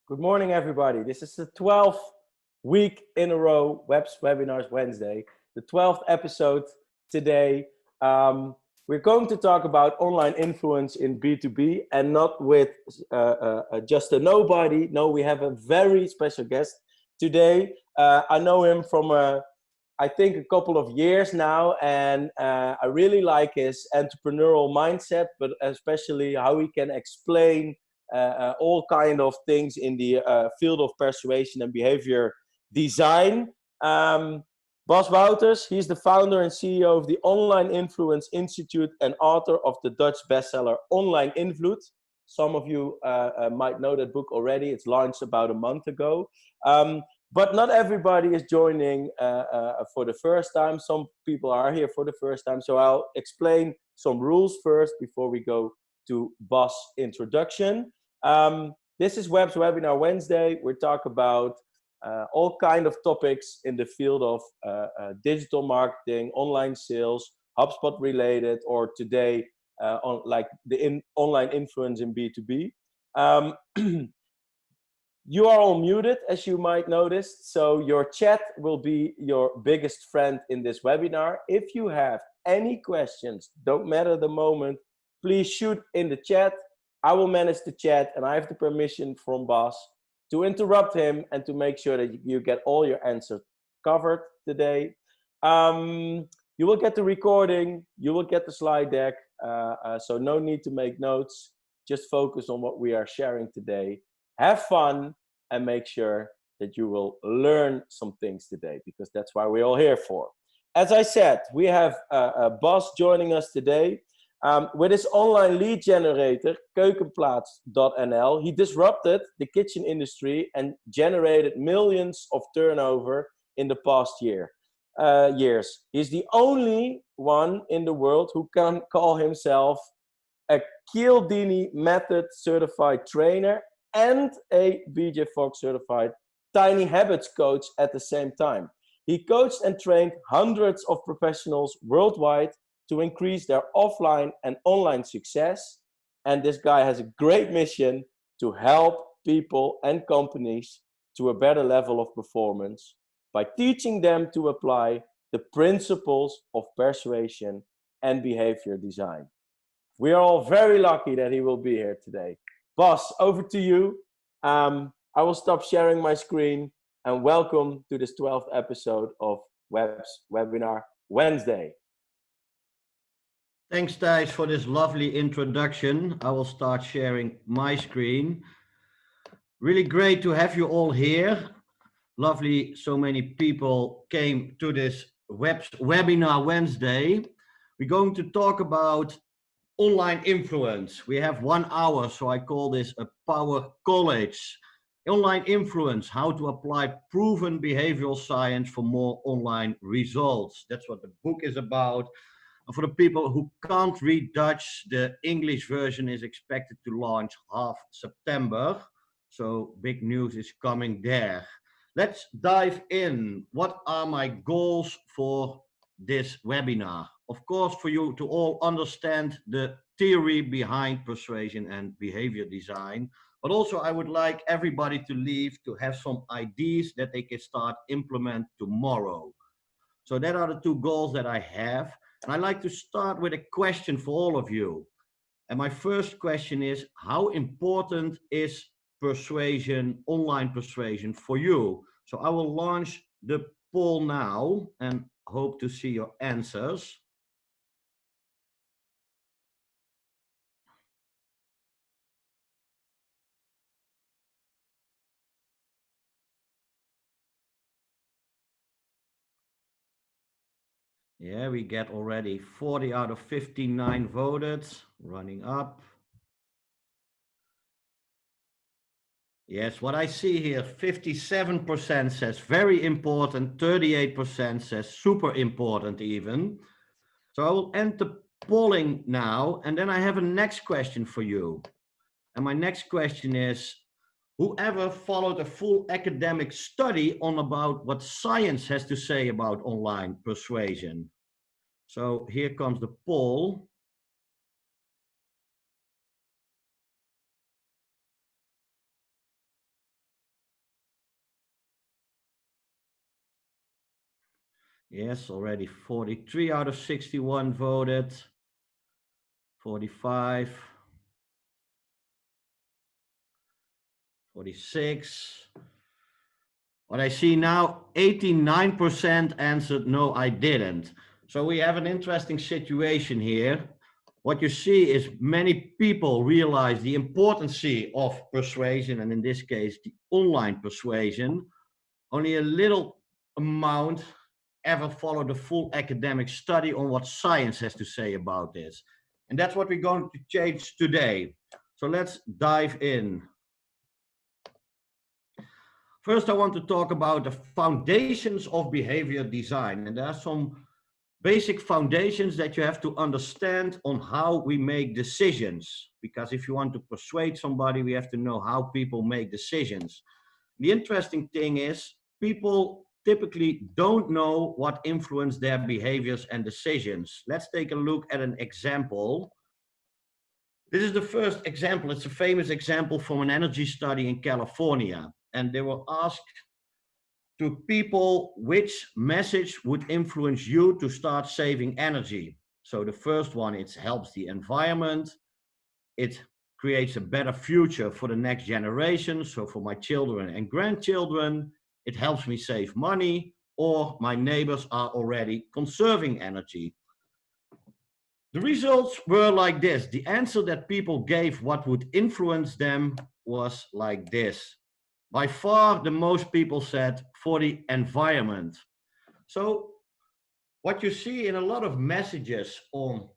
Good morning, everybody. This is the 12th week in a row, Webs Webinars Wednesday, the 12th episode today. We're going to talk about online influence in B2B and not with just a nobody. No, we have a very special guest today. I know him from, I think, a couple of years now, and I really like his entrepreneurial mindset, but especially how he can explain all kind of things in the field of persuasion and behavior design. Bas Wouters, he's the founder and CEO of the Online Influence Institute and author of the Dutch bestseller Online Invloed. Some of you might know that book already. It's launched about a month ago. But not everybody is joining for the first time. Some people are here for the first time. So I'll explain some rules first before we go to Bas' introduction. This is Web's Webinar Wednesday. We talk about all kind of topics in the field of digital marketing, online sales, HubSpot related, or today on like the online influence in B2B. You are all muted, as you might notice, so your chat will be your biggest friend in this webinar. If you have any questions, don't matter the moment, please shoot in the chat. I will manage the chat, and I have the permission from Bas to interrupt him and to make sure that you get all your answers covered today. You will get the recording, you will get the slide deck, so no need to make notes. Just focus on what we are sharing today. Have fun and make sure that you will learn some things today, because that's why we're all here for. As I said, we have Bas joining us today. With his online lead generator, Keukenplaats.nl, he disrupted the kitchen industry and generated millions of turnover in the past years. He's the only one in the world who can call himself a Cialdini method certified trainer and a BJ Fogg certified Tiny Habits coach at the same time. He coached and trained hundreds of professionals worldwide to increase their offline and online success. And this guy has a great mission to help people and companies to a better level of performance by teaching them to apply the principles of persuasion and behavior design. We are all very lucky that he will be here today. Bas, over to you. I will stop sharing my screen, and welcome to this 12th episode of Web's Webinar Wednesday. Thanks, Thijs, for this lovely introduction. I will start sharing my screen. Really great to have you all here. Lovely, so many people came to this Webinar Wednesday. We're going to talk about online influence. We have 1 hour, so I call this a power college. Online influence, how to apply proven behavioral science for more online results. That's what the book is about. And for the people who can't read Dutch, the English version is expected to launch half September. So big news is coming there. Let's dive in. What are my goals for this webinar? Of course, for you to all understand the theory behind persuasion and behavior design, but also I would like everybody to leave to have some ideas that they can start implement tomorrow. So that are the two goals that I have. And I'd like to start with a question for all of you. And my first question is, how important is persuasion, online persuasion for you? So I will launch the poll now and hope to see your answers. Yeah, we get already 40 out of 59 voted, running up. Yes, what I see here, 57% says very important, 38% says super important even. So I will end the polling now, and then I have a next question for you. And my next question is, whoever followed a full academic study on about what science has to say about online persuasion? So here comes the poll. Yes, already 43 out of 61 voted. 45. 46. What I see now, 89% answered no, I didn't. So we have an interesting situation here. What you see is many people realize the importance of persuasion, and in this case, the online persuasion. Only a little amount ever follow the full academic study on what science has to say about this. And that's what we're going to change today. So let's dive in. First, I want to talk about the foundations of behavior design. And there are some basic foundations that you have to understand on how we make decisions. Because if you want to persuade somebody, we have to know how people make decisions. The interesting thing is, people typically don't know what influence their behaviors and decisions. Let's take a look at an example. This is the first example. It's a famous example from an energy study in California. And they were asked to people which message would influence you to start saving energy. So the first one, it helps the environment. It creates a better future for the next generation. So for my children and grandchildren, it helps me save money, or my neighbors are already conserving energy. The results were like this. The answer that people gave what would influence them was like this. By far, the most people said for the environment. So what you see in a lot of messages on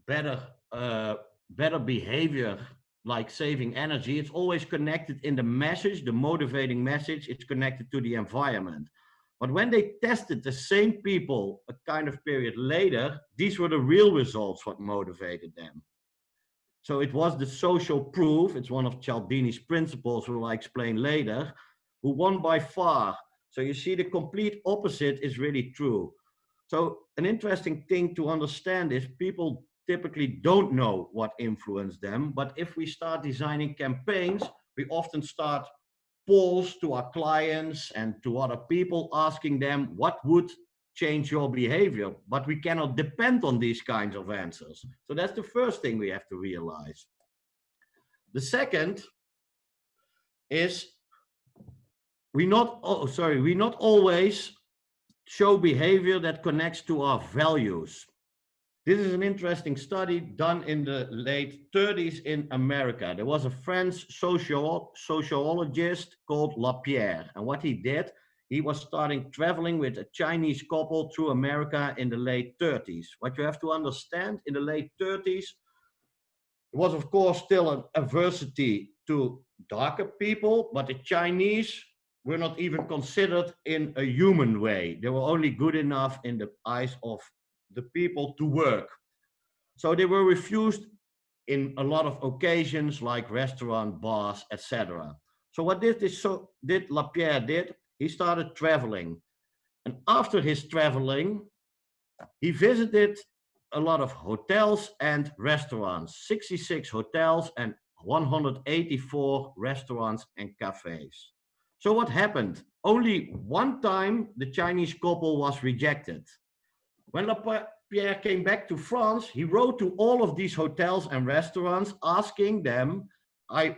better, better behavior, like saving energy, it's always connected in the message, the motivating message, it's connected to the environment. But when they tested the same people a kind of period later, these were the real results, what motivated them. So it was the social proof, it's one of Cialdini's principles, who I'll explain later, who won by far. So you see the complete opposite is really true. So an interesting thing to understand is people typically don't know what influenced them, but if we start designing campaigns, we often start polls to our clients and to other people asking them what would change your behavior, but we cannot depend on these kinds of answers. So that's the first thing we have to realize. The second is we not always show behavior that connects to our values. This is an interesting study done in the late 30s in America. There was a French sociologist called Lapierre, and what he did, he was starting traveling with a Chinese couple through America in the late 30s. What you have to understand, in the late 30s, it was of course still an adversity to darker people, but the Chinese were not even considered in a human way. They were only good enough in the eyes of the people to work. So they were refused in a lot of occasions like restaurant, bars, etc. So what did Lapierre did? He started traveling. And after his traveling, he visited a lot of hotels and restaurants, 66 hotels and 184 restaurants and cafes. So what happened? Only one time the Chinese couple was rejected. When Lapierre came back to France, he wrote to all of these hotels and restaurants asking them, I'm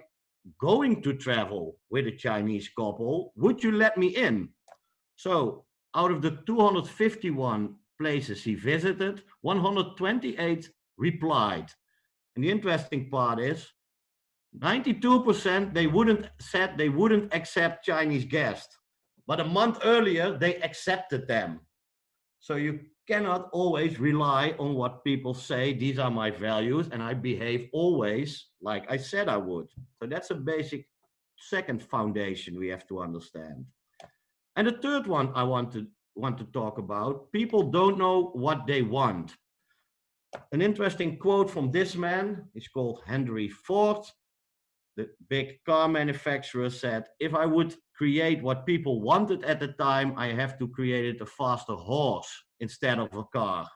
going to travel with a Chinese couple, would you let me in? So out of the 251 places he visited, 128 replied. And the interesting part is 92% said they wouldn't accept Chinese guests. But a month earlier, they accepted them. So you cannot always rely on what people say, these are my values, and I behave always like I said I would. So that's a basic second foundation we have to understand. And the third one I want to talk about, people don't know what they want. An interesting quote from this man is called Henry Ford. The big car manufacturer said, if I would create what people wanted at the time, I have to create a faster horse instead of a car.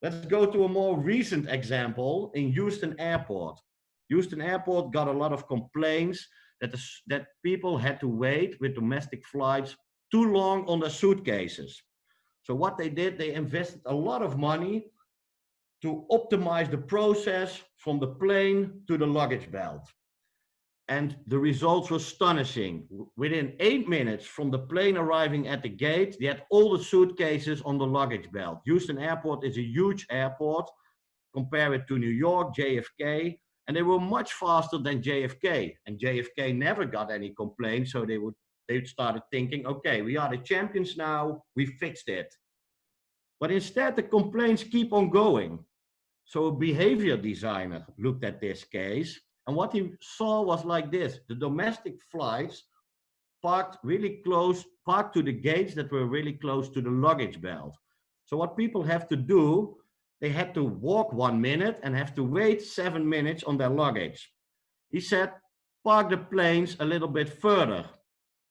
Let's go to a more recent example in Houston Airport. Houston Airport got a lot of complaints that people had to wait with domestic flights too long on their suitcases. So what they did, they invested a lot of money to optimize the process from the plane to the luggage belt. And the results were astonishing. Within 8 minutes from the plane arriving at the gate, they had all the suitcases on the luggage belt. Houston Airport is a huge airport. Compare it to New York, JFK, and they were much faster than JFK. And JFK never got any complaints, so they started thinking, okay, we are the champions now, we fixed it. But instead, the complaints keep on going. So a behavior designer looked at this case, and what he saw was like this: the domestic flights parked to the gates that were really close to the luggage belt. So what people have to do, they had to walk 1 minute and have to wait 7 minutes on their luggage. He said, park the planes a little bit further.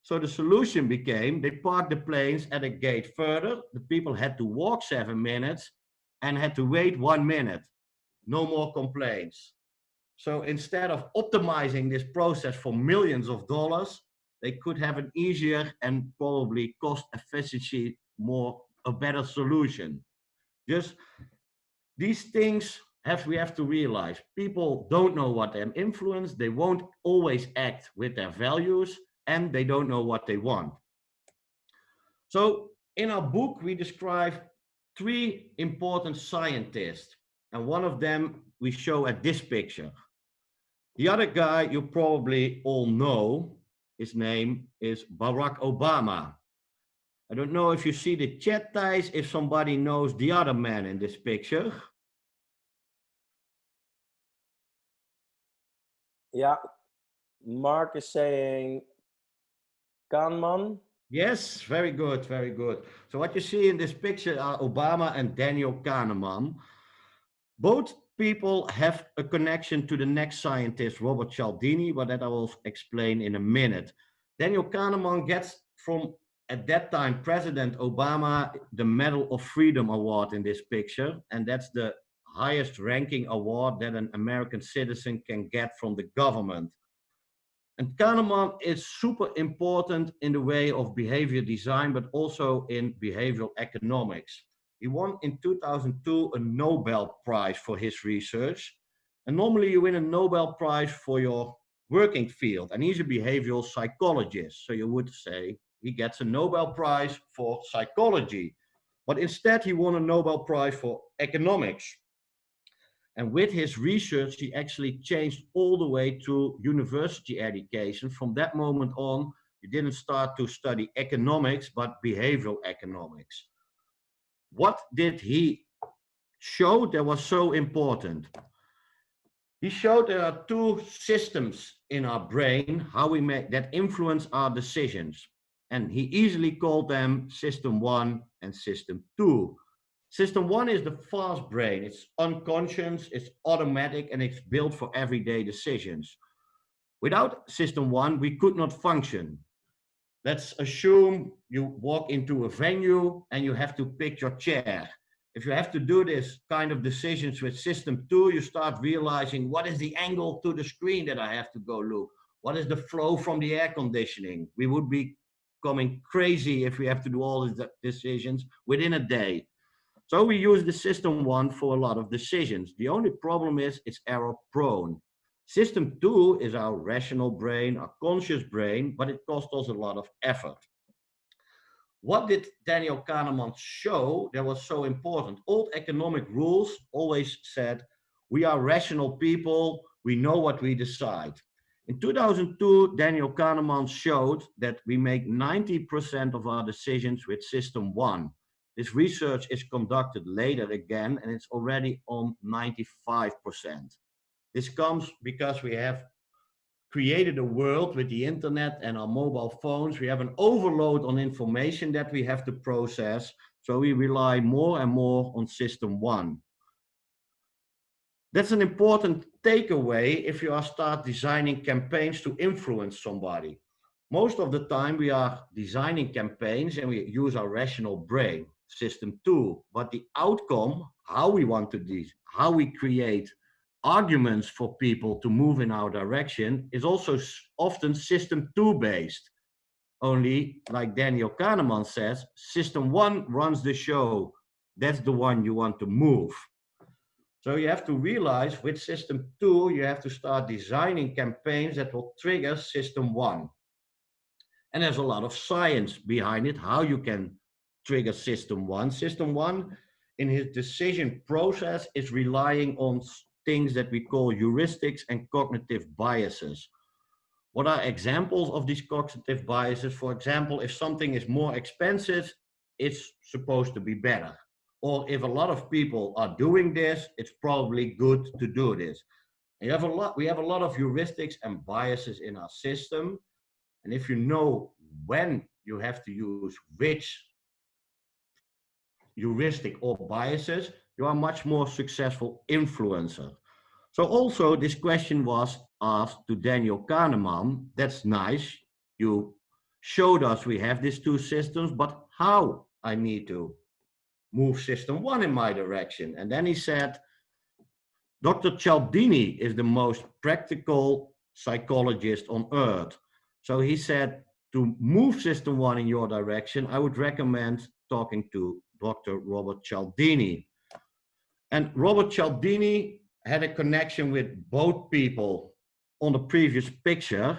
So the solution became, they parked the planes at a gate further. The people had to walk 7 minutes and had to wait 1 minute. No more complaints. So instead of optimizing this process for millions of dollars, they could have an easier and probably cost efficiency a better solution. Just these things we have to realize. People don't know what them influence, they won't always act with their values, and they don't know what they want. So in our book, we describe 3 important scientists, and one of them we show at this picture. The other guy you probably all know, his name is Barack Obama. I don't know if you see the chat, Thijs, if somebody knows the other man in this picture. Yeah, Mark is saying Kahneman. Yes, very good, very good. So what you see in this picture are Obama and Daniel Kahneman. Both people have a connection to the next scientist, Robert Cialdini, but that I will explain in a minute. Daniel Kahneman gets from, at that time, President Obama, the Medal of Freedom Award in this picture, and that's the highest ranking award that an American citizen can get from the government. And Kahneman is super important in the way of behavior design, but also in behavioral economics. He won in 2002 a Nobel Prize for his research. And normally you win a Nobel Prize for your working field, and he's a behavioral psychologist. So you would say he gets a Nobel Prize for psychology, but instead he won a Nobel Prize for economics. And with his research, he actually changed all the way to university education. From that moment on, you didn't start to study economics, but behavioral economics. What did he show that was so important? He showed there are 2 systems in our brain, how we make that influence our decisions. And he easily called them System 1 and System 2. System 1 is the fast brain. It's unconscious, it's automatic, and it's built for everyday decisions. Without System 1, we could not function. Let's assume you walk into a venue and you have to pick your chair. If you have to do this kind of decisions with System 2, you start realizing, what is the angle to the screen that I have to go look? What is the flow from the air conditioning? We would be coming crazy if we have to do all these decisions within a day. So we use the System 1 for a lot of decisions. The only problem is it's error prone. System 2 is our rational brain, our conscious brain, but it costs us a lot of effort. What did Daniel Kahneman show that was so important? Old economic rules always said, we are rational people, we know what we decide. In 2002, Daniel Kahneman showed that we make 90% of our decisions with System 1. This research is conducted later again, and it's already on 95%. This comes because we have created a world with the internet and our mobile phones. We have an overload on information that we have to process, so we rely more and more on System 1. That's an important takeaway if you start designing campaigns to influence somebody. Most of the time we are designing campaigns and we use our rational brain, System 2, but the outcome, how we want to do, how we create arguments for people to move in our direction, is also often System 2 based. Only, like Daniel Kahneman says, system one runs the show. That's the one you want to move. So you have to realize with system two, you have to start designing campaigns that will trigger system one. And there's a lot of science behind it, how you can trigger system one. System one, in his decision process, is relying on things that we call heuristics and cognitive biases. What are examples of these cognitive biases? For example, if something is more expensive, it's supposed to be better. Or if a lot of people are doing this, it's probably good to do this. And we have a lot of heuristics and biases in our system. And if you know when you have to use which heuristic or biases, you are a much more successful influencer. So also this question was asked to Daniel Kahneman. That's nice. You showed us we have these two systems, but how I need to move system one in my direction. And then he said, Dr. Cialdini is the most practical psychologist on earth. So he said, to move system one in your direction, I would recommend talking to Dr. Robert Cialdini. And Robert Cialdini had a connection with both people on the previous picture.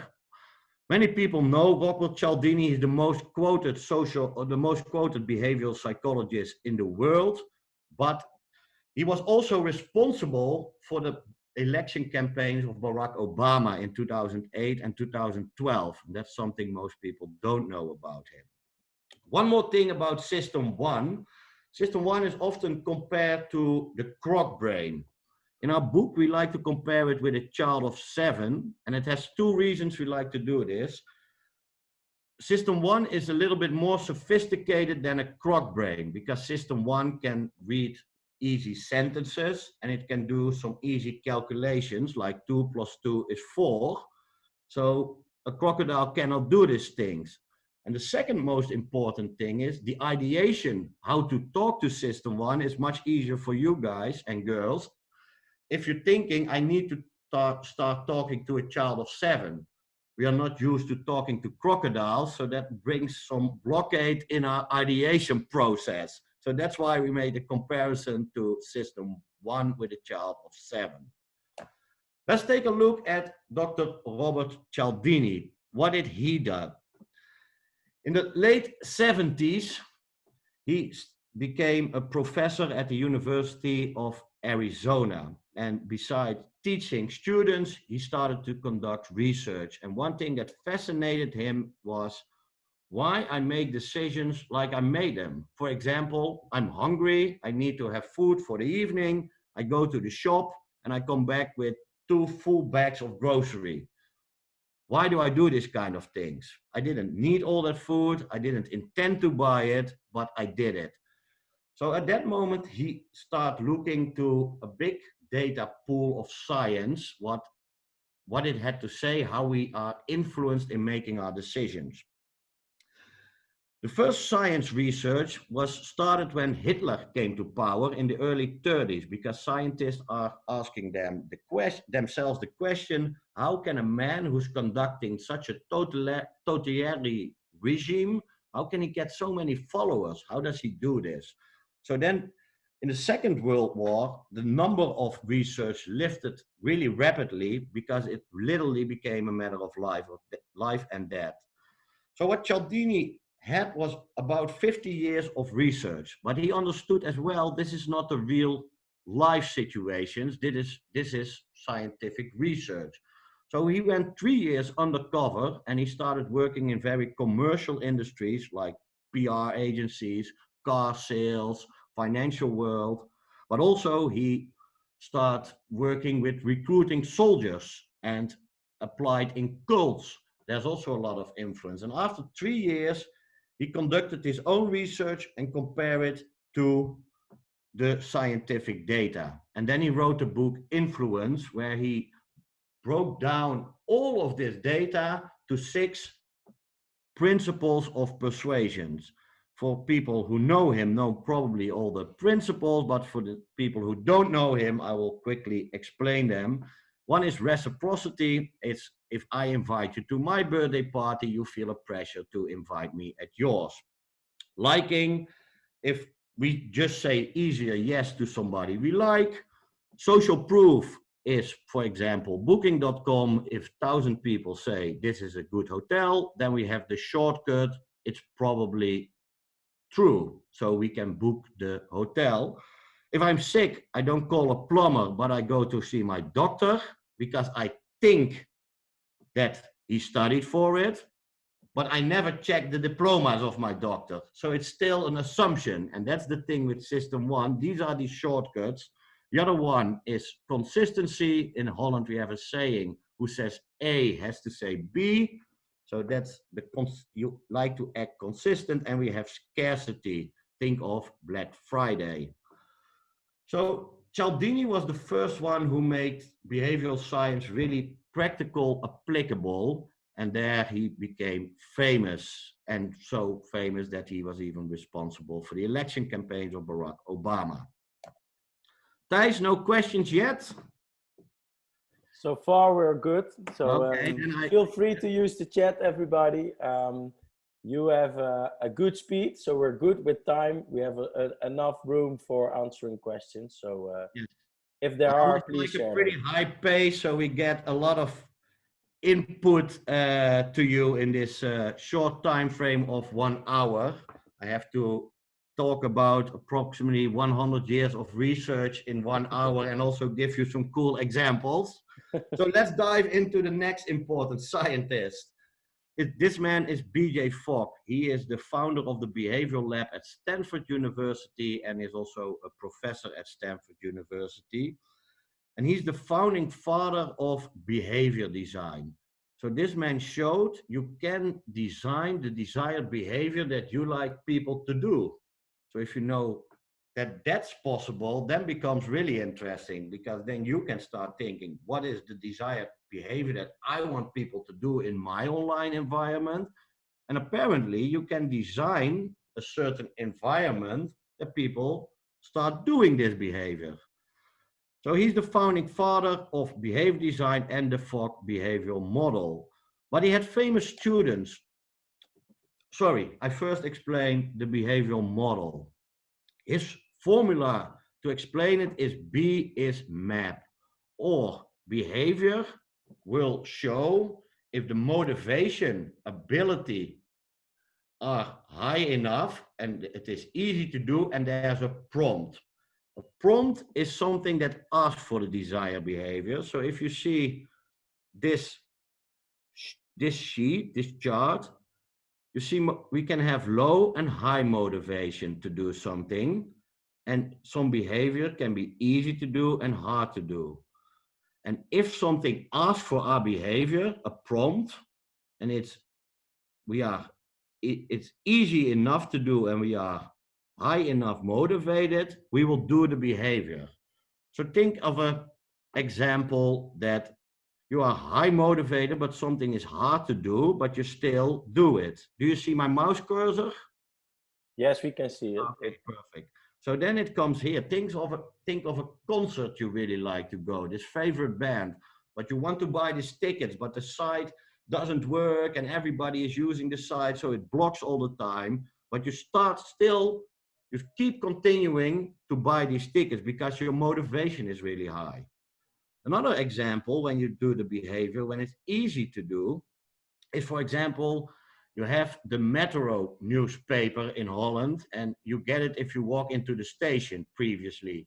Many people know Robert Cialdini is the most quoted behavioral psychologist in the world, but he was also responsible for the election campaigns of Barack Obama in 2008 and 2012. That's something most people don't know about him. One more thing about System 1. System 1 is often compared to the croc brain. In our book, we like to compare it with a child of 7, and it has 2 reasons we like to do this. System 1 is a little bit more sophisticated than a croc brain because System 1 can read easy sentences and it can do some easy calculations like 2 + 2 is 4. So a crocodile cannot do these things. And the second most important thing is the ideation, how to talk to System 1 is much easier for you guys and girls. If you're thinking, I need to start talking to a child of 7, we are not used to talking to crocodiles, so that brings some blockade in our ideation process. So that's why we made a comparison to System 1 with a child of 7. Let's take a look at Dr. Robert Cialdini. What did he do? In the late 70s, he became a professor at the University of Arizona. And besides teaching students, he started to conduct research. And one thing that fascinated him was why I make decisions like I made them. For example, I'm hungry, I need to have food for the evening, I go to the shop and I come back with 2 full bags of grocery. Why do I do this kind of things? I didn't need all that food, I didn't intend to buy it, but I did it. So at that moment, he started looking to a big data pool of science, what it had to say, how we are influenced in making our decisions. The first science research was started when Hitler came to power in the early 30s, because scientists are asking themselves the question, how can a man who's conducting such a totalitarian regime, how can he get so many followers? How does he do this? So then in the Second World War, the number of research lifted really rapidly because it literally became a matter of life and death. So what Cialdini had was about 50 years of research, but he understood as well, this is not the real life situations, this is scientific research. So he went 3 years undercover and he started working in very commercial industries like PR agencies, car sales, financial world, but also he started working with recruiting soldiers and applied in cults. There's also a lot of influence. And after 3 years, he conducted his own research and compared it to the scientific data. And then he wrote the book Influence, where he broke down all of this data to 6 principles of persuasions. For people who know him, know probably all the principles, but for the people who don't know him, I will quickly explain them. One is reciprocity. It's if I invite you to my birthday party, you feel a pressure to invite me at yours. Liking, if we just say easier yes to somebody we like. Social proof is, for example, booking.com. If 1,000 people say this is a good hotel, then we have the shortcut. It's probably true. So we can book the hotel. If I'm sick, I don't call a plumber, but I go to see my doctor because I think that he studied for it, but I never check the diplomas of my doctor. So it's still an assumption. And that's the thing with system one. These are the shortcuts. The other one is consistency. In Holland, we have a saying, who says A has to say B. So that's you like to act consistent. And we have scarcity. Think of Black Friday. So Cialdini was the first one who made behavioral science really practical, applicable, and there he became famous, and so famous that he was even responsible for the election campaigns of Barack Obama. Thijs, no questions yet? So far, we're good. So okay, feel free to use the chat, everybody. You have a good speed, so we're good with time. We have enough room for answering questions. So yes. If there are, please share. Like a pretty high pace, so we get a lot of input to you in this short time frame of 1 hour. I have to talk about approximately 100 years of research in 1 hour and also give you some cool examples. So let's dive into the next important scientist. This man is B.J. Fogg. He is the founder of the Behavioral Lab at Stanford University and is also a professor at Stanford University. And he's the founding father of behavior design. So this man showed you can design the desired behavior that you like people to do. So if you know that that's possible, then becomes really interesting, because then you can start thinking, what is the desired behavior that I want people to do in my online environment? And apparently you can design a certain environment that people start doing this behavior. So he's the founding father of behavior design and the Fogg behavioral model. But he had famous students. Sorry, I first explained the behavioral model. His formula to explain it is B is map, or behavior will show if the motivation, ability are high enough and it is easy to do, and there's a prompt. A prompt is something that asks for the desired behavior. So if you see this sheet, this chart, you see we can have low and high motivation to do something, and some behavior can be easy to do and hard to do. And if something asks for our behavior, a prompt, and it's easy enough to do and we are high enough motivated, we will do the behavior. So think of an example that you are high motivated, but something is hard to do, but you still do it. Do you see my mouse cursor? Yes, we can see it. Okay, perfect. So then it comes here. Think of a concert you really like to go, this favorite band, but you want to buy these tickets, but the site doesn't work and everybody is using the site, so it blocks all the time. But you keep continuing to buy these tickets because your motivation is really high. Another example, when you do the behavior, when it's easy to do, is, for example, you have the Metro newspaper in Holland, and you get it if you walk into the station previously.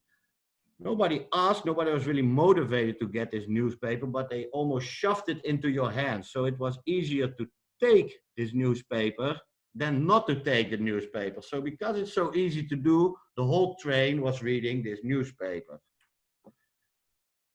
Nobody asked, nobody was really motivated to get this newspaper, but they almost shoved it into your hands. So it was easier to take this newspaper than not to take the newspaper. So because it's so easy to do, the whole train was reading this newspaper.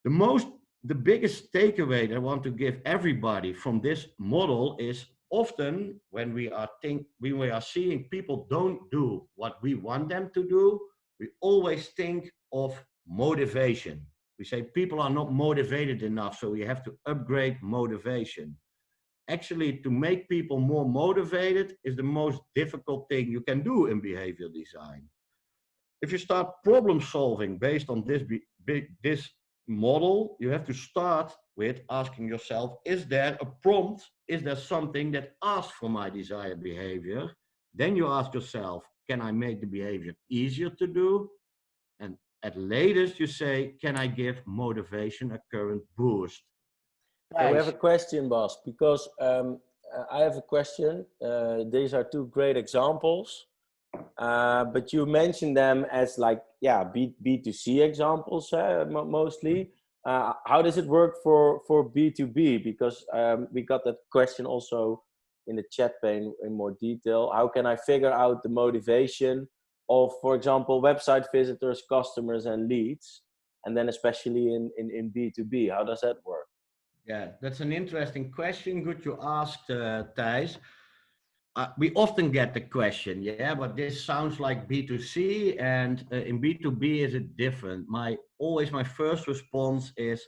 The biggest takeaway that I want to give everybody from this model is often when we are seeing people don't do what we want them to do, we always think of motivation. We say people are not motivated enough, so we have to upgrade motivation. Actually, to make people more motivated is the most difficult thing you can do in behavior design. If you start problem solving based on this model, you have to start with asking yourself, is there a prompt? Is there something that asks for my desired behavior? Then you ask yourself, can I make the behavior easier to do? And at latest, you say, can I give motivation a current boost? Yeah, we have Guys, a question, boss, because I have a question. These are two great examples, but you mentioned them as like, yeah, B2C examples mostly. How does it work for B2B? Because we got that question also in the chat pane in more detail. How can I figure out the motivation of, for example, website visitors, customers, and leads? And then especially in B2B, how does that work? yeah, that's an interesting question. Good you asked, Thijs. We often get the question, yeah, but this sounds like B2C, and in B2B, is it different? Always my first response is,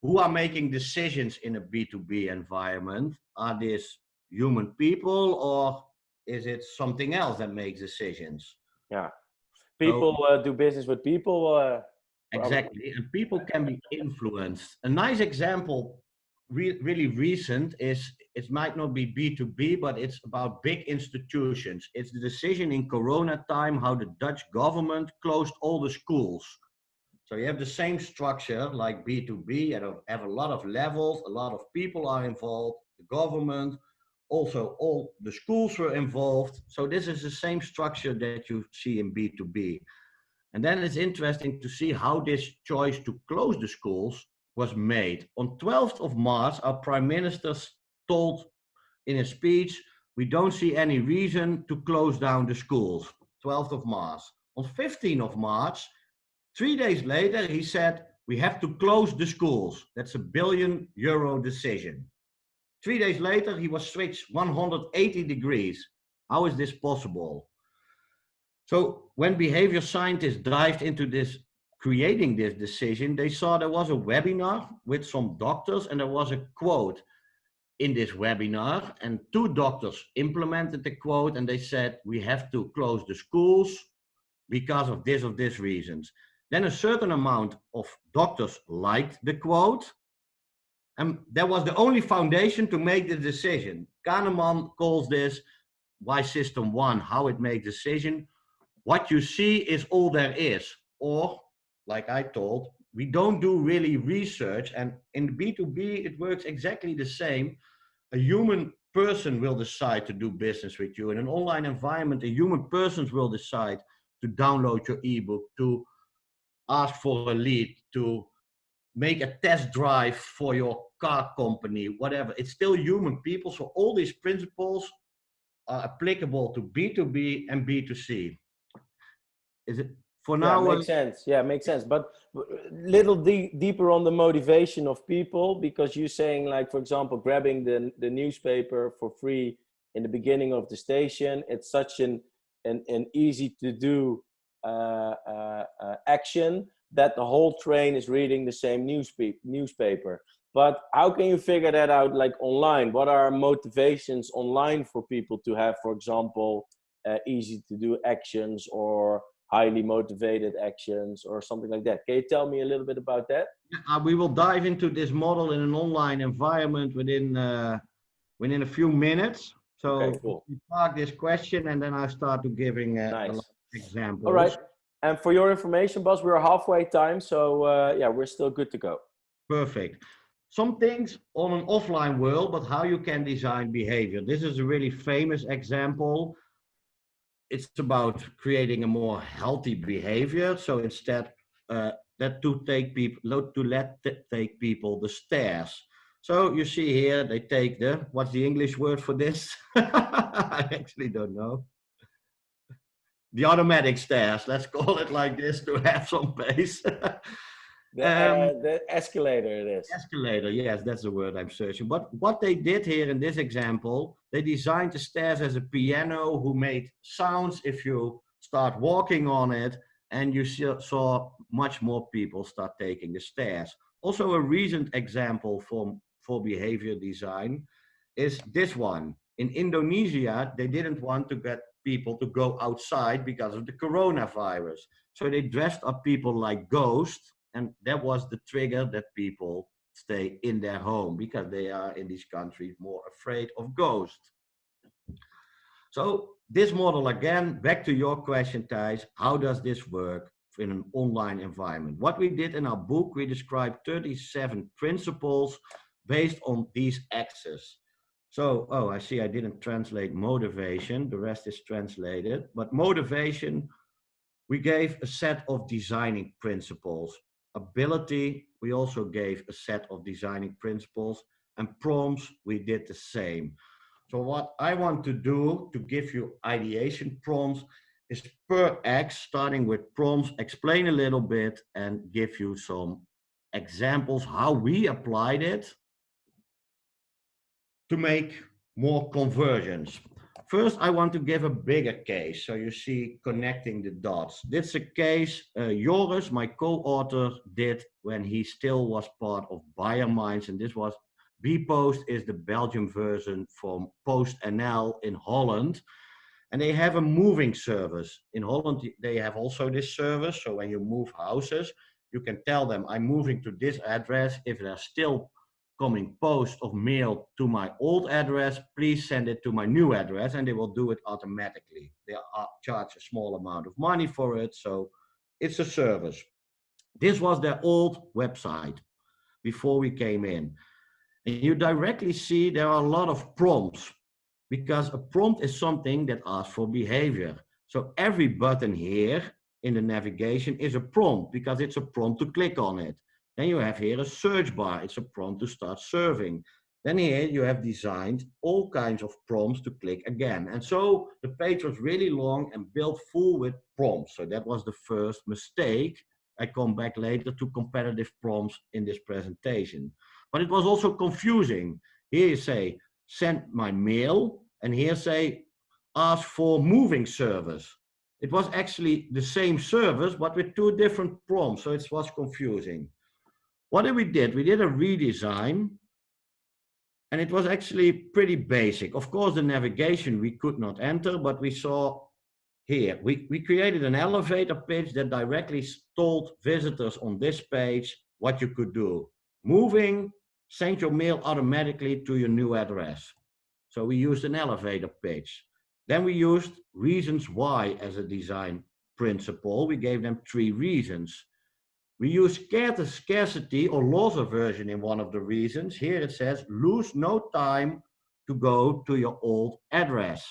who are making decisions in a B2B environment? Are these human people, or is it something else that makes decisions? Yeah. So People do business with people. Probably. exactly, and people can be influenced. A nice example, really recent, is it might not be B2B, but it's about big institutions. It's the decision in Corona time how the Dutch government closed all the schools. So you have the same structure like B2B, and have a lot of levels, a lot of people are involved, the government, also all the schools were involved. So this is the same structure that you see in B2B. And then it's interesting to see how this choice to close the schools was made. On 12th of March, our Prime Minister told in a speech, we don't see any reason to close down the schools. 12th of March. On 15th of March, 3 days later, he said, we have to close the schools. That's a €1 billion decision. 3 days later, he was switched 180 degrees. How is this possible? So when behavior scientists dived into this, creating this decision, they saw there was a webinar with some doctors, and there was a quote in this webinar, and two doctors implemented the quote, and they said, we have to close the schools because of this reasons. Then a certain amount of doctors liked the quote, and that was the only foundation to make the decision. Kahneman calls this why system one, how it makes decision. What you see is all there is. Or, like I told, we don't do really research. And in B2B, it works exactly the same. A human person will decide to do business with you. In an online environment, a human person will decide to download your ebook, to ask for a lead, to make a test drive for your car company, whatever. It's still human people. So all these principles are applicable to B2B and B2C. Is it for Yeah, now? makes sense. Yeah, makes sense. But little deeper on the motivation of people, because you're saying, like, for example, grabbing the newspaper for free in the beginning of the station. It's such an easy to do action that the whole train is reading the same newspaper. But how can you figure that out, like online? What are motivations online for people to have, for example, easy to do actions or highly motivated actions or something like that? Can you tell me a little bit about that? We will dive into this model in an online environment within a few minutes. So Okay, cool. we park this question, and then I start to giving Nice. examples. All right. And for your information, boss, we're halfway time. So yeah, we're still good to go. Perfect. Some things on an offline world, but how you can design behavior. This is a really famous example. It's about creating a more healthy behavior. So instead, let take people the stairs. So you see here, they take what's the English word for this? I actually don't know. The automatic stairs, let's call it like this to have some pace. The escalator it is. Escalator, yes, that's the word I'm searching. But what they did here in this example, they designed the stairs as a piano who made sounds if you start walking on it, and you saw much more people start taking the stairs. Also, a recent example for behavior design is this one. In Indonesia, they didn't want to get people to go outside because of the coronavirus. So they dressed up people like ghosts, And that was the trigger that people stay in their home because they are in these countries more afraid of ghosts. So this model, again, back to your question, Thijs, how does this work in an online environment? What we did in our book, we described 37 principles based on these axes. So, oh, I see I didn't translate motivation. The rest is translated. But motivation, we gave a set of designing principles. Ability, we also gave a set of designing principles. And prompts, we did the same. So what I want to do to give you ideation prompts is per X, starting with prompts, explain a little bit and give you some examples how we applied it to make more conversions. First, I want to give a bigger case. So you see connecting the dots. This is a case Joris, my co-author, did when he still was part of BuyerMinds, and this was bpost is the Belgian version from PostNL in Holland. And they have a moving service. In Holland, they have also this service. So when you move houses, you can tell them, I'm moving to this address. If they're still coming post of mail to my old address, please send it to my new address, and they will do it automatically. They charge a small amount of money for it. So it's a service. This was their old website before we came in. And you directly see there are a lot of prompts, because a prompt is something that asks for behavior. So every button here in the navigation is a prompt because it's a prompt to click on it. Then you have here a search bar. It's a prompt to start surfing. Then here you have designed all kinds of prompts to click again. And so the page was really long and built full with prompts. So that was the first mistake. I come back later to competitive prompts in this presentation. But it was also confusing. Here you say, send my mail, and here say, ask for moving service. It was actually the same service, but with two different prompts, so it was confusing. What did? We did a redesign, and it was actually pretty basic. Of course, the navigation we could not enter, but we saw here, we created an elevator pitch that directly told visitors on this page what you could do. Moving, send your mail automatically to your new address. So we used an elevator pitch. Then we used reasons why as a design principle. We gave them 3 reasons. We use scarcity or loss aversion in one of the reasons. Here it says, lose no time to go to your old address.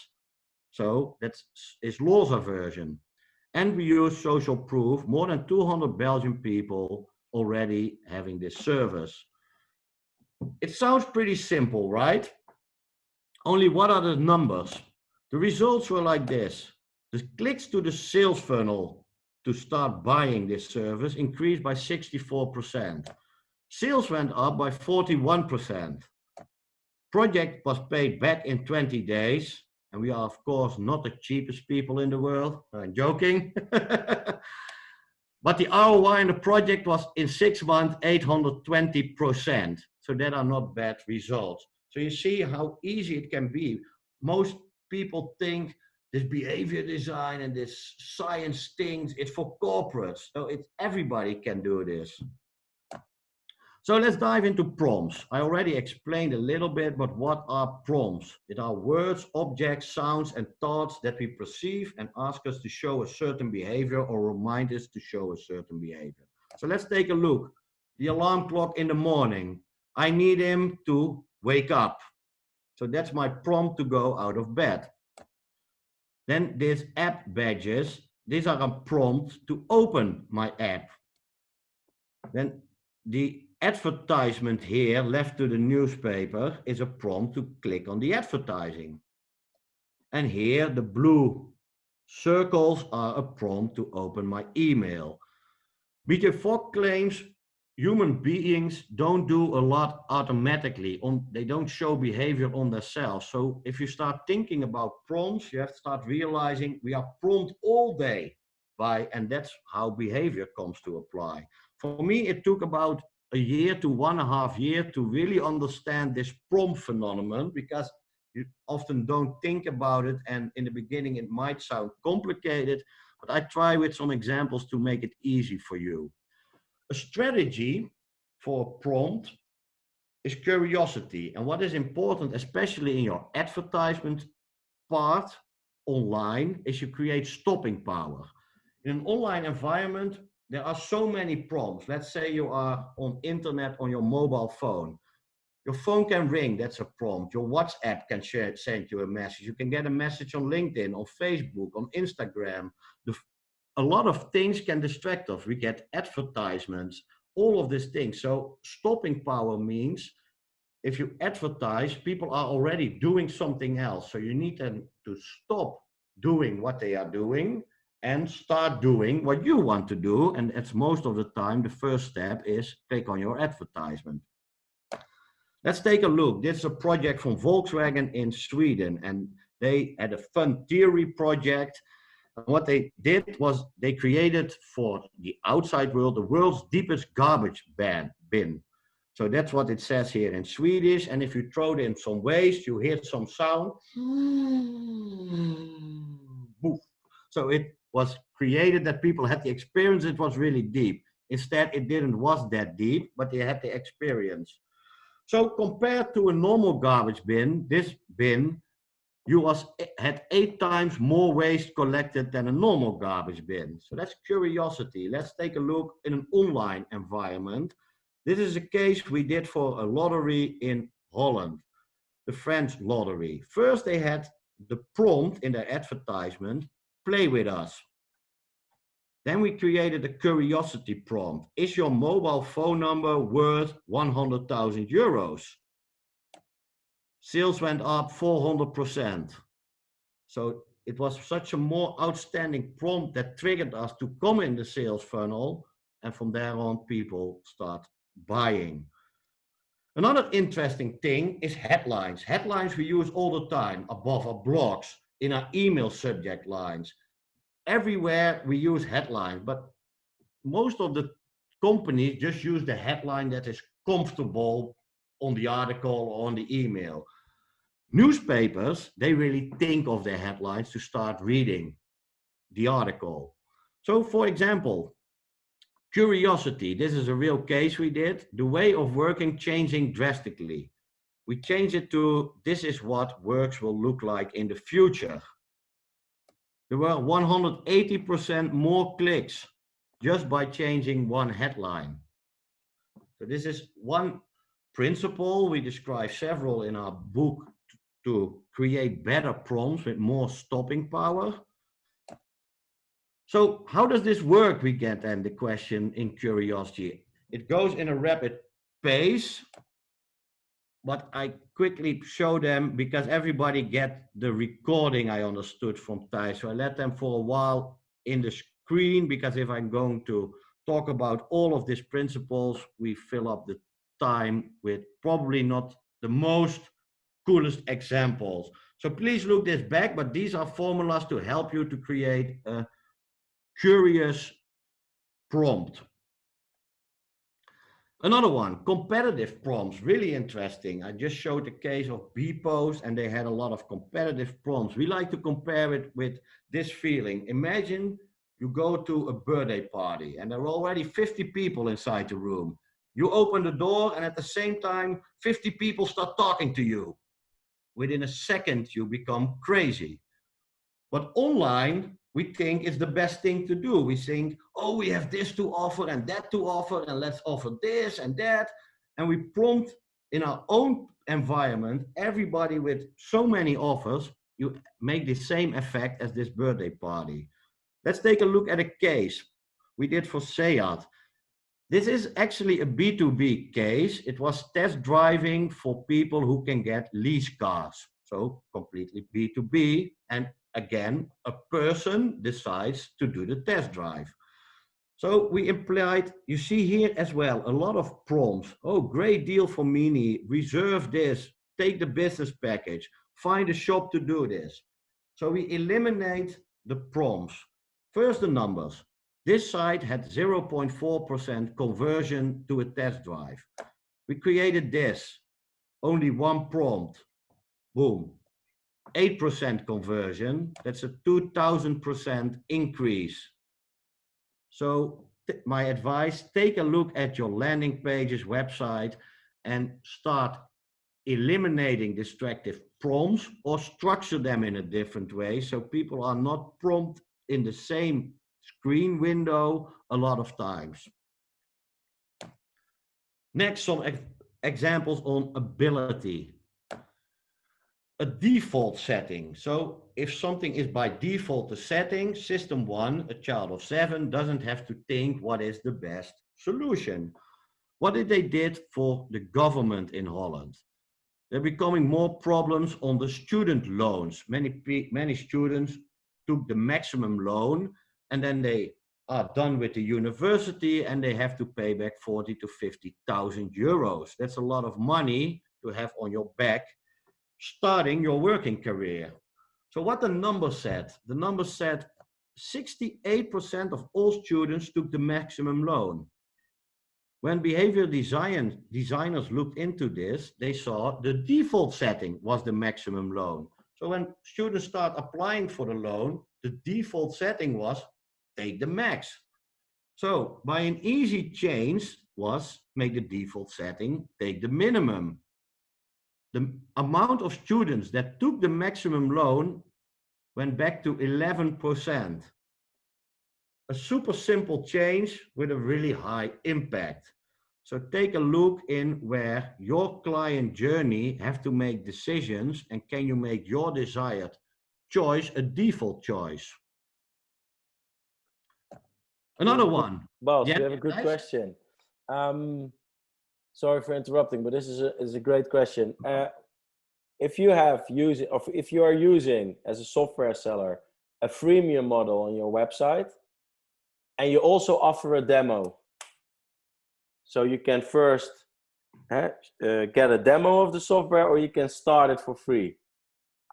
So that is loss aversion. And we use social proof, more than 200 Belgian people already having this service. It sounds pretty simple, right? Only what are the numbers? The results were like this. The clicks to the sales funnel to start buying this service increased by 64%. Sales went up by 41%. Project was paid back in 20 days. And we are, of course, not the cheapest people in the world. I'm joking. But the ROI in the project was in 6 months, 820%. So that are not bad results. So you see how easy it can be. Most people think this behavior design and this science things, it's for corporates. So everybody can do this. So let's dive into prompts. I already explained a little bit, but what are prompts? It are words, objects, sounds, and thoughts that we perceive and ask us to show a certain behavior or remind us to show a certain behavior. So let's take a look. The alarm clock in the morning. I need him to wake up. So that's my prompt to go out of bed. Then these app badges. These are a prompt to open my app. Then the advertisement here left to the newspaper is a prompt to click on the advertising. And here the blue circles are a prompt to open my email. BJ Fogg claims human beings don't do a lot automatically. They don't show behavior on themselves. So if you start thinking about prompts, you have to start realizing we are prompt all day and that's how behavior comes to apply. For me, it took about a year to 1.5 years to really understand this prompt phenomenon, because you often don't think about it, and in the beginning it might sound complicated, but I try with some examples to make it easy for you. A strategy for a prompt is curiosity. And what is important, especially in your advertisement part online, is you create stopping power. In an online environment, there are so many prompts. Let's say you are on internet on your mobile phone. Your phone can ring, that's a prompt. Your WhatsApp can send you a message. You can get a message on LinkedIn, on Facebook, on Instagram. A lot of things can distract us. We get advertisements, all of these things. So stopping power means if you advertise, people are already doing something else. So you need them to stop doing what they are doing and start doing what you want to do. And it's most of the time, the first step is click on your advertisement. Let's take a look. This is a project from Volkswagen in Sweden, and they had a fun theory project. And what they did was they created for the outside world the world's deepest garbage bin. So that's what it says here in Swedish. And if you throw it in some waste, you hear some sound. Boof. So it was created that people had the experience it was really deep. Instead, it didn't was that deep, but they had the experience. So compared to a normal garbage bin, this bin, had 8 times more waste collected than a normal garbage bin. So that's curiosity. Let's take a look in an online environment. This is a case we did for a lottery in Holland, the French lottery. First, they had the prompt in their advertisement, play with us. Then we created a curiosity prompt. Is your mobile phone number worth 100,000 euros? Sales went up 400%. So it was such a more outstanding prompt that triggered us to come in the sales funnel. And from there on, people start buying. Another interesting thing is headlines. Headlines we use all the time above our blogs, in our email subject lines. Everywhere we use headlines, but most of the companies just use the headline that is comfortable on the article or on the email. Newspapers, they really think of their headlines to start reading the article. So for example, curiosity, this is a real case we did. The way of working changing drastically. We changed it to, this is what works will look like in the future. There were 180% more clicks just by changing one headline. So this is one principle. We describe several in our book to create better prompts with more stopping power. So how does this work? We get then the question in curiosity. It goes in a rapid pace, but I quickly show them because everybody get the recording I understood from Thijs. So I let them for a while in the screen because if I'm going to talk about all of these principles, we fill up the time with probably not the most coolest examples. So please look this back, but these are formulas to help you to create a curious prompt. Another one, competitive prompts, really interesting. I just showed the case of bpost and they had a lot of competitive prompts. We like to compare it with this feeling. Imagine you go to a birthday party and there are already 50 people inside the room. You open the door and at the same time, 50 people start talking to you. Within a second, you become crazy. But online, we think it's the best thing to do. We think, oh, we have this to offer and that to offer, and let's offer this and that. And we prompt in our own environment, everybody with so many offers, you make the same effect as this birthday party. Let's take a look at a case we did for Seat. This is actually a B2B case. It was test driving for people who can get lease cars. So completely B2B. And again, a person decides to do the test drive. So we implied, you see here as well, a lot of prompts. Oh, great deal for Mini, reserve this, take the business package, find a shop to do this. So we eliminate the prompts. First, the numbers. This site had 0.4% conversion to a test drive. We created this, only one prompt, boom. 8% conversion, that's a 2000% increase. So my advice, take a look at your landing pages, website, and start eliminating distractive prompts or structure them in a different way so people are not prompt in the same screen window a lot of times. Next, some examples on ability. A default setting. So if something is by default the setting, system 1, a child of 7, doesn't have to think what is the best solution. What did they did for the government in Holland? There are becoming more problems on the student loans. Many students took the maximum loan and then they are done with the university and they have to pay back 40 to 50,000 euros. That's a lot of money to have on your back starting your working career. So what the number said? The number said 68% of all students took the maximum loan. When behavior designers looked into this, they saw the default setting was the maximum loan. So when students start applying for the loan, the default setting was take the max. So by an easy change was make the default setting take the minimum. The amount of students that took the maximum loan went back to 11%. A super simple change with a really high impact. So take a look in where your client journey have to make decisions and can you make your desired choice a default choice. Another one. Boss, Yeah, we have a good guys? question. Sorry for interrupting, but this is a great question. If you have using, or if you are using as a software seller a freemium model on your website, and you also offer a demo, so you can first get a demo of the software, or you can start it for free.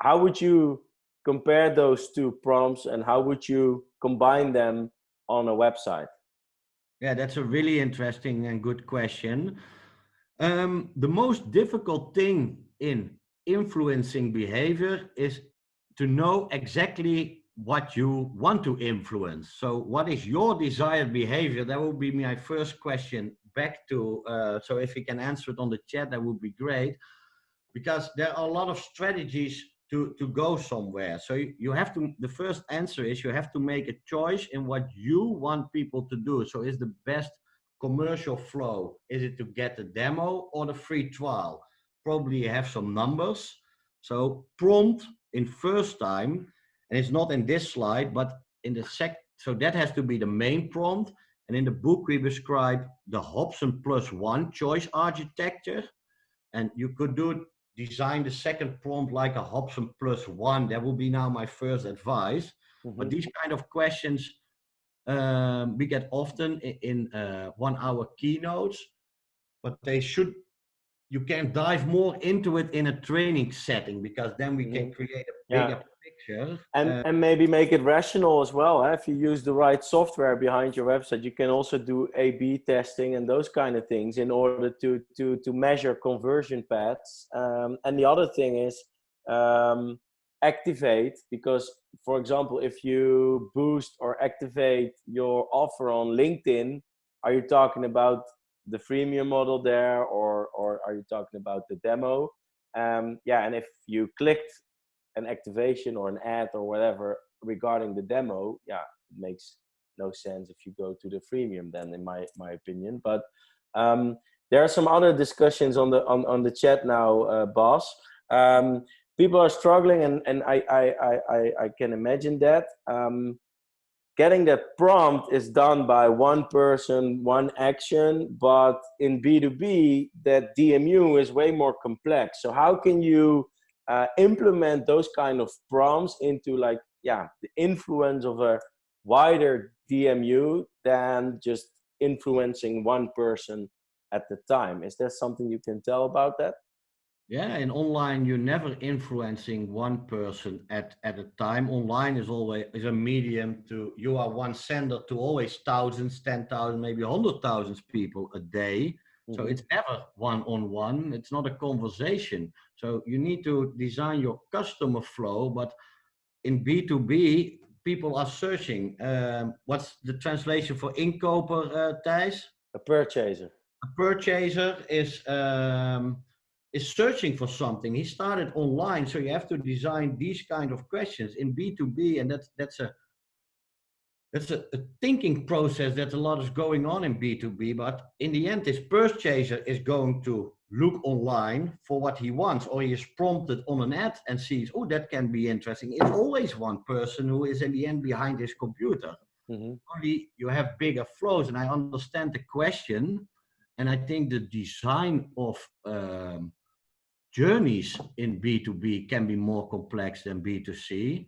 How would you compare those two prompts, and how would you combine them on a website? Yeah, that's a really interesting and good question. The most difficult thing in influencing behavior is to know exactly what you want to influence. So what is your desired behavior? That would be my first question back to, so if you can answer it on the chat, that would be great. Because there are a lot of strategies to go somewhere. So you have to, the first answer is you have to make a choice in what you want people to do. So is the best commercial flow, is it to get the demo or the free trial? Probably you have some numbers. So prompt in first time, and it's not in this slide, but in the so that has to be the main prompt. And in the book, we describe the Hobson +1 choice architecture. And you could design the second prompt like a Hobson +1. That would be now my first advice. Mm-hmm. But these kind of questions we get often in 1 hour keynotes, but they should, you can dive more into it in a training setting because then we can create a bigger picture. And maybe make it rational as well. If you use the right software behind your website, you can also do A/B testing and those kind of things in order to measure conversion paths. And the other thing is activate, because, for example, if you boost or activate your offer on LinkedIn, are you talking about the freemium model there, or are you talking about the demo? And if you clicked an activation or an ad or whatever regarding the demo, it makes no sense if you go to the freemium then, in my opinion. But there are some other discussions on the chat now, boss. People are struggling, and I can imagine that. Getting that prompt is done by one person, one action, but in B2B, that DMU is way more complex. So how can you implement those kind of prompts into the influence of a wider DMU than just influencing one person at the time? Is there something you can tell about that? Yeah, in online, you're never influencing one person at a time. Online is always a medium to, you are one sender to always thousands, 10,000, maybe 100,000 people a day. So it's ever one-on-one. It's not a conversation. So you need to design your customer flow. But in B2B, people are searching. What's the translation for inkoper, Thijs? A purchaser. A purchaser is searching for something. He started online, so you have to design these kind of questions in B2B, and that's a thinking process that a lot is going on in B2B. But in the end, this purchaser is going to look online for what he wants, or he is prompted on an ad and sees, oh, that can be interesting. It's always one person who is in the end behind his computer. Only you have bigger flows, and I understand the question, and I think the design of journeys in B2B can be more complex than B2C.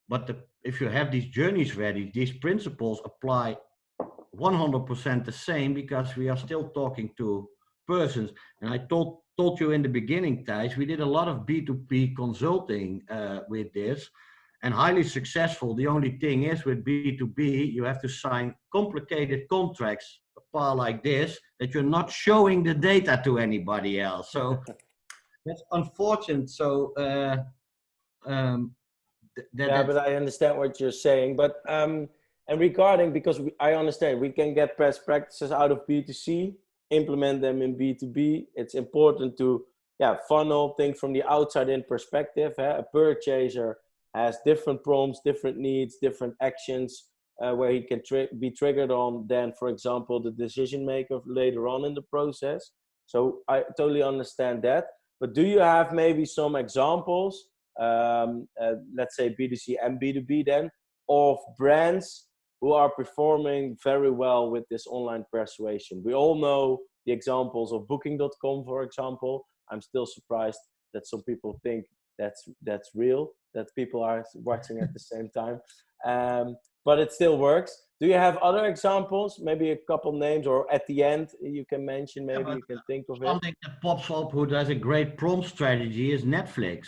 But if you have these journeys ready, these principles apply 100% the same, because we are still talking to persons. And I told you in the beginning, Thijs, we did a lot of B2B consulting with this, and highly successful. The only thing is, with B2B, you have to sign complicated contracts, a par like this, that you're not showing the data to anybody else. So that's unfortunate. So yeah, but I understand what you're saying. But and regarding, because I understand we can get best practices out of B2C, implement them in B2B. It's important to funnel, think from the outside in perspective. A purchaser has different prompts, different needs, different actions where he can be triggered on than, for example, the decision maker later on in the process. So I totally understand that. But do you have maybe some examples, let's say B2C and B2B then, of brands who are performing very well with this online persuasion? We all know the examples of Booking.com, for example. I'm still surprised that some people think that's real, that people are watching at the same time. But it still works. Do you have other examples? Maybe a couple names, or at the end you can mention, maybe you can think of something that pops up who does a great prompt strategy is Netflix.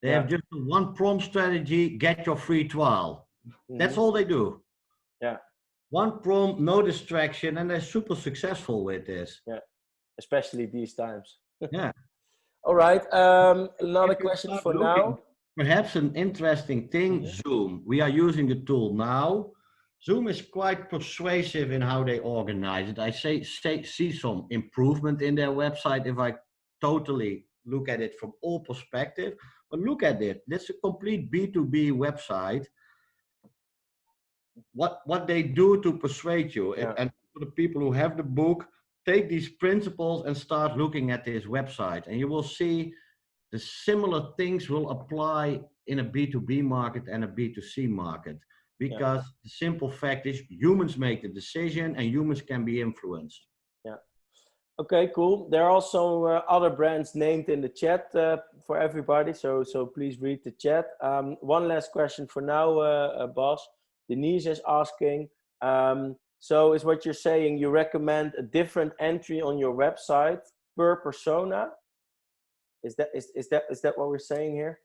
They have just one prompt strategy: get your free trial. That's all they do. Yeah. One prompt, no distraction, and they're super successful with this. Yeah, especially these times. Yeah. All right. Another question for now. Perhaps an interesting thing, Zoom. We are using the tool now. Zoom is quite persuasive in how they organize it. I see some improvement in their website if I totally look at it from all perspectives. But look at it. That's a complete B2B website. What they do to persuade you. And for the people who have the book, take these principles and start looking at this website, and you will see the similar things will apply in a B2B market and a B2C market, because the simple fact is humans make the decision and humans can be influenced. Yeah. Okay, cool. There are also other brands named in the chat for everybody, so please read the chat. One last question for now, Bas. Denise is asking, so is what you're saying, you recommend a different entry on your website per persona? Is that what we're saying here?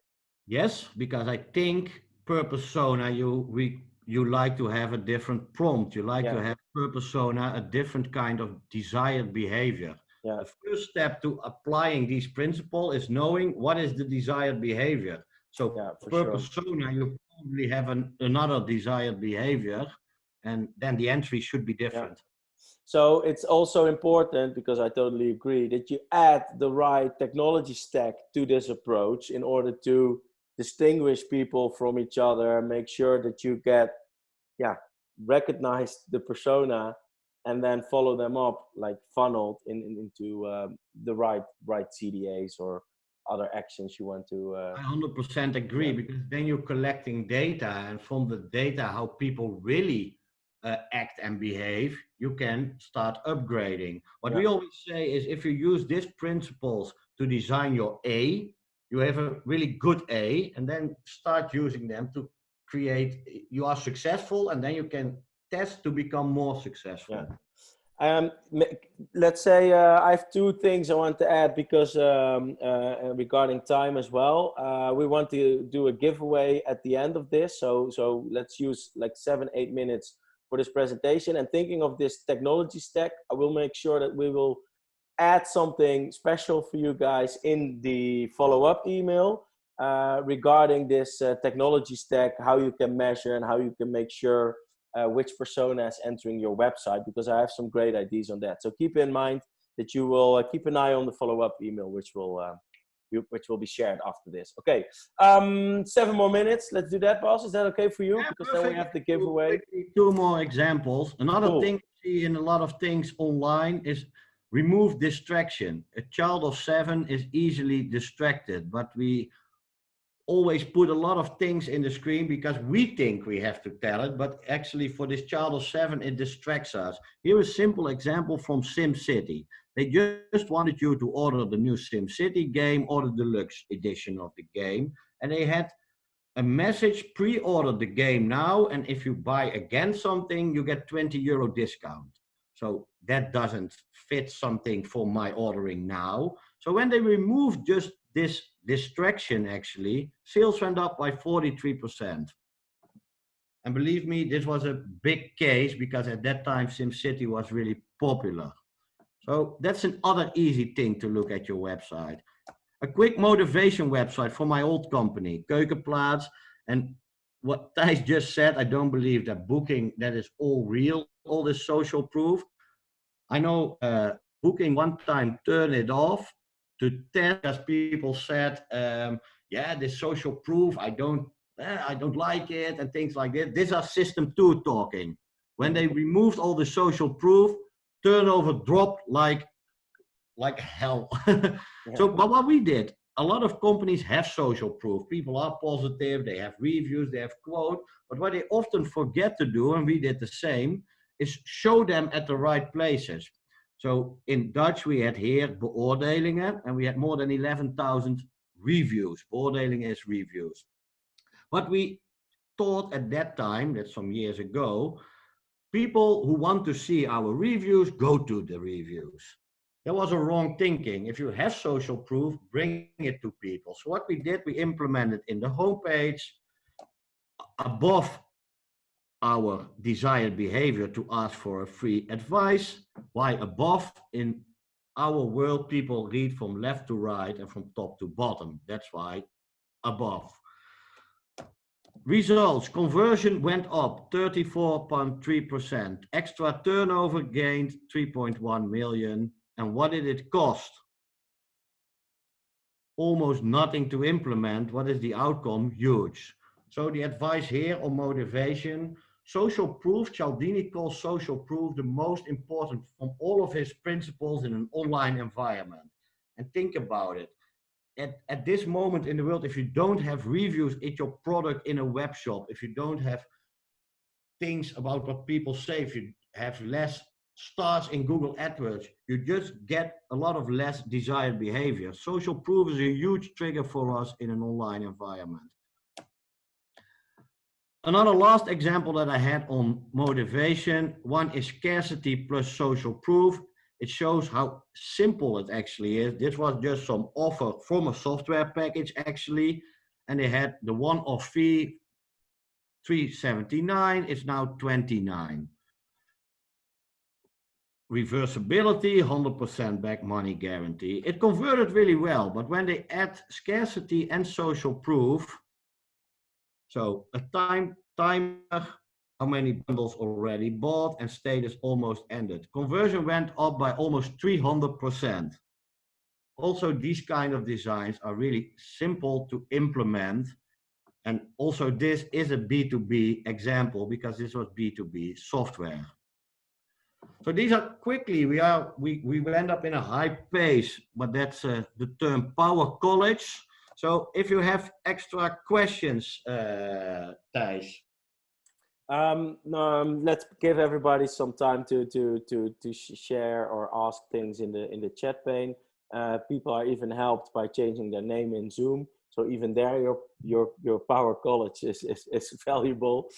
Yes, because I think per persona you like to have a different prompt. You like to have per persona a different kind of desired behavior. The first step to applying these principles is knowing what is the desired behavior. So per persona you probably have another desired behavior, and then the entry should be different. So it's also important, because I totally agree, that you add the right technology stack to this approach in order to distinguish people from each other, make sure that you get, recognize the persona and then follow them up, like funneled into the right CDAs or other actions you want to. I 100% agree, because then you're collecting data, and from the data, how people really act and behave, you can start upgrading. What we always say is, if you use these principles to design your A, you have a really good A, and then start using them to create, you are successful, and then you can test to become more successful. Let's say I have two things I want to add, because regarding time as well, we want to do a giveaway at the end of this, so let's use like 7-8 minutes for this presentation. And thinking of this technology stack, I will make sure that we will add something special for you guys in the follow-up email. regarding this technology stack, how you can measure and how you can make sure which persona is entering your website, because I have some great ideas on that. So keep in mind that you will keep an eye on the follow-up email, which will be shared after this. Okay, 7 more minutes. Let's do that, boss. Is that okay for you? Yeah, Because perfect. then we have the giveaway. Two more examples. Another Cool. thing I see in a lot of things online is remove distraction. A child of 7 is easily distracted, but we always put a lot of things in the screen because we think we have to tell it, but actually for this child of 7, it distracts us. Here is a simple example from SimCity. They just wanted you to order the new SimCity game or the deluxe edition of the game, and they had a message: pre-order the game now, and if you buy again something, you get €20 discount. So that doesn't fit something for my ordering now. So when they removed just this distraction, actually, sales went up by 43%. And believe me, this was a big case because at that time, SimCity was really popular. So that's another easy thing to look at your website. A quick motivation website for my old company, Keukenplaats. And what Thijs just said, I don't believe that booking, that is all real, all this social proof. I know booking one time turned it off to test because people said, yeah, this social proof, I don't like it and things like that. These are system 2 talking. When they removed all the social proof, turnover dropped like hell. So, but what we did, a lot of companies have social proof. People are positive, they have reviews, they have quote. But what they often forget to do, and we did the same, is show them at the right places. So in Dutch, we had here beoordelingen, and we had more than 11,000 reviews. Beoordelingen is reviews. But we thought at that time, that's some years ago, people who want to see our reviews go to the reviews. That was a wrong thinking. If you have social proof, bring it to people. So what we did, we implemented in the homepage above our desired behavior to ask for a free advice. Why above? In our world, people read from left to right and from top to bottom. That's why above. Results: conversion went up 34.3%. Extra turnover gained 3.1 million. And what did it cost? Almost nothing to implement. What is the outcome? Huge. So the advice here on motivation: social proof. Cialdini calls social proof the most important from all of his principles in an online environment. And think about it. At this moment in the world, if you don't have reviews at your product in a web shop, if you don't have things about what people say, if you have less stars in Google AdWords, you just get a lot of less desired behavior. Social proof is a huge trigger for us in an online environment. Another last example that I had on motivation, one is scarcity plus social proof. It shows how simple it actually is. This was just some offer from a software package actually, and they had the one-off fee, $379, it's now $29. Reversibility, 100% back money guarantee. It converted really well, but when they add scarcity and social proof, so a timer, how many bundles already bought, and status almost ended. Conversion went up by almost 300%. Also, these kind of designs are really simple to implement. And also this is a B2B example because this was B2B software. So these are quickly, we end up in a high pace, but that's the term Power College. So if you have extra questions, Thijs. Let's give everybody some time to share or ask things in the chat pane. People are even helped by changing their name in Zoom. So even there, your Power College is valuable.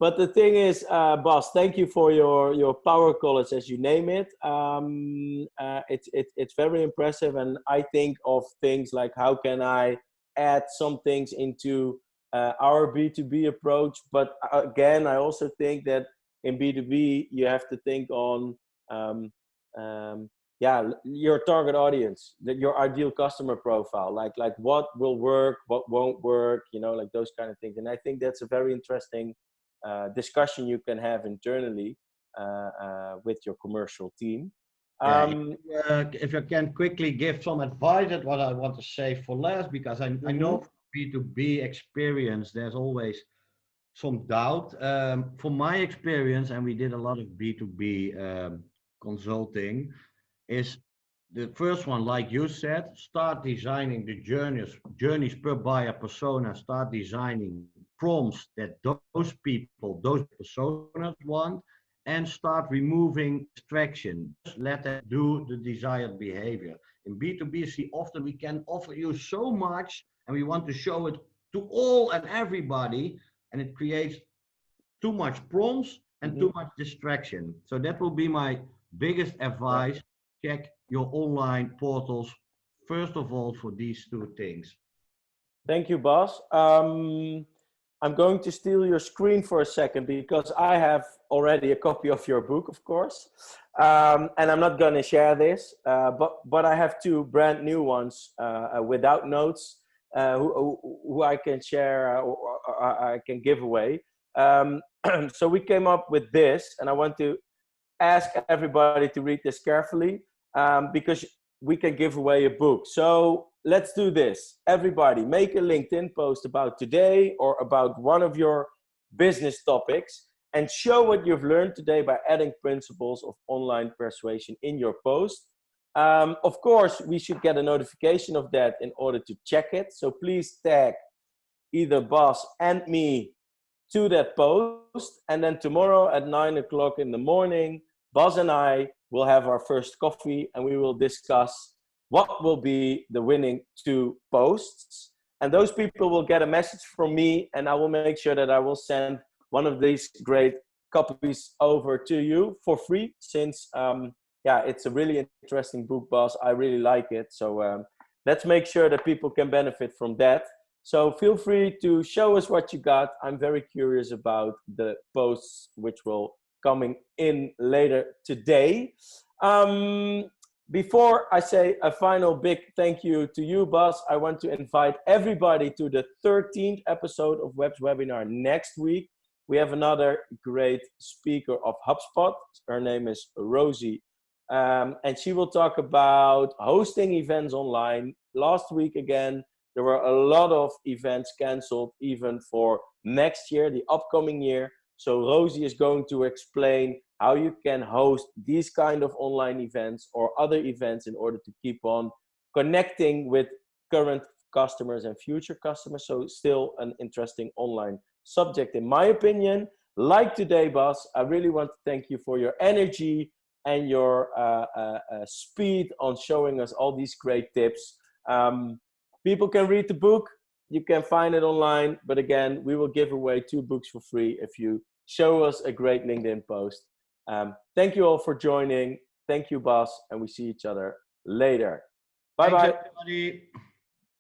But the thing is, Bas, thank you for your Power College, as you name it. It's very impressive, and I think of things like how can I add some things into our B2B approach. But again, I also think that in B2B you have to think on yeah, your target audience, that your ideal customer profile, like what will work, what won't work, you know, like those kind of things. And I think that's a very interesting discussion you can have internally with your commercial team. Yeah, if I can quickly give some advice at what I want to say for last, because I know from B2B experience, there's always some doubt. From my experience, and we did a lot of B2B consulting, is the first one, like you said, start designing the journeys per buyer persona, start designing prompts that those people, those personas want, and start removing distraction. Just let them do the desired behavior. In B2B, see, often we can offer you so much and we want to show it to all and everybody, and it creates too much prompts and too much distraction. So that will be my biggest advice. Check your online portals, first of all, for these two things. Thank you, boss. I'm going to steal your screen for a second because I have already a copy of your book, of course, and I'm not going to share this, but I have two brand new ones without notes who I can share or I can give away. So we came up with this, and I want to ask everybody to read this carefully because we can give away a book. So let's do this. Everybody make a LinkedIn post about today or about one of your business topics and show what you've learned today by adding principles of online persuasion in your post. Of course, we should get a notification of that in order to check it. So please tag either Bas and me to that post. And then tomorrow at 9 o'clock in the morning, Bas and I will have our first coffee and we will discuss what will be the winning two posts. And those people will get a message from me, and I will make sure that I will send one of these great copies over to you for free, since yeah, it's a really interesting book, Bas. I really like it. So let's make sure that people can benefit from that. So feel free to show us what you got. I'm very curious about the posts which will coming in later today. Before I say a final big thank you to you, Bas, I want to invite everybody to the 13th episode of Web's webinar next week. We have another great speaker of HubSpot. Her name is Rosie, and she will talk about hosting events online. Last week, again, there were a lot of events canceled, even for next year, the upcoming year. So Rosie is going to explain how you can host these kind of online events or other events in order to keep on connecting with current customers and future customers. So still an interesting online subject, in my opinion. Like today, Bas, I really want to thank you for your energy and your speed on showing us all these great tips. People can read the book. You can find it online. But again, we will give away 2 books for free if you show us a great LinkedIn post. Thank you all for joining. Thank you, Bas, and we see each other later. Bye-bye. Thanks, everybody.